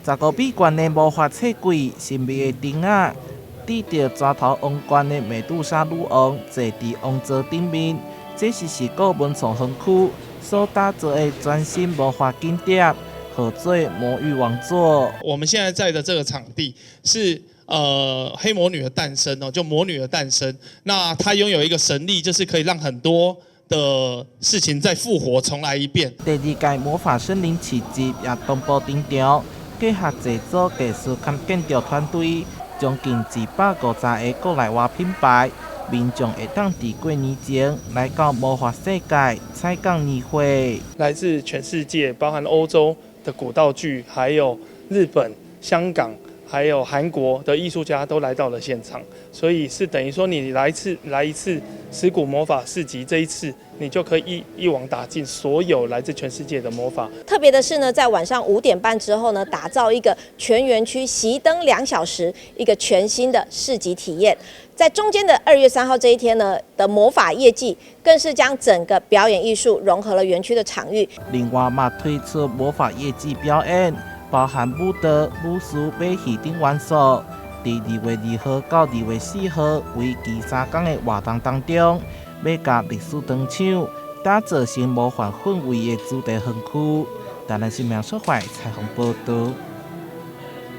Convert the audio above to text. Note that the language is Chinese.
15米悬的魔法册柜，神秘的灯仔，抵着蛇头王冠的美杜莎女王坐伫王座顶面。这是市国文创园区所打造的全新魔法景点，号做魔域王座。我们现在在的这个场地是黑魔女的诞生哦，就魔女的诞生。那她拥有一个神力，就是可以让很多的事情再复活重来一遍。第2届魔法森林市集也同步登场，结合制作技术及建筑团队，将近250个国内外品牌。民众会当伫过年前来到魔法世界采港年会，来自全世界，包含欧洲的古道具，还有日本、香港，还有韩国的艺术家都来到了现场，所以是等于说你来一次石鼓魔法市集，这一次你就可以一网打尽所有来自全世界的魔法。特别的是呢，在晚上5点半之后呢，打造一个全园区熄灯2小时，一个全新的市集体验。在中间的2月3号这一天呢的魔法夜祭，更是将整个表演艺术融合了园区的场域。另外嘛推出魔法夜祭表演，包含舞蹈、武术、马戏等元素。伫2月2号到2月4号为期3天的活动当中，要甲历史灯厂打造成魔幻氛围的主题园区。台南新闻所采采访报道。